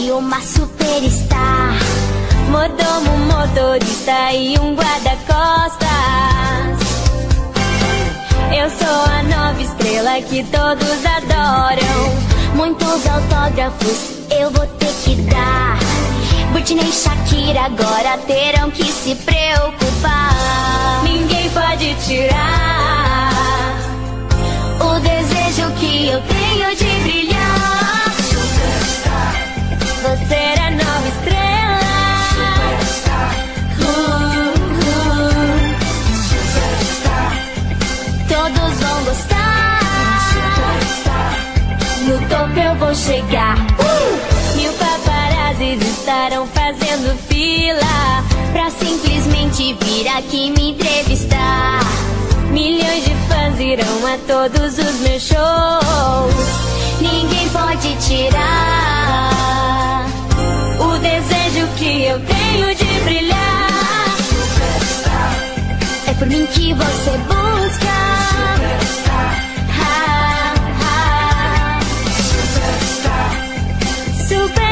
virei uma superstar. Mordomo, motorista e um guarda-costas. Eu sou a nova estrela que todos adoram. Muitos autógrafos eu vou ter que dar. Britney e Shakira agora terão que se preocupar. Ninguém pode tirar o desejo que eu tenho de brilhar. Superstar, Você é a nova estrela. superstar, superstar, Todos vão gostar. superstar. No topo eu vou chegar. Mil paparazzis estarão fazendo fila pra simplesmente vir aqui me entrevistar. Milhões de fãs irão a todos os meus shows. Ninguém pode tirar o desejo que eu tenho de brilhar. Superstar, É por mim que você busca. superstar, Ha, ha. superstar. Super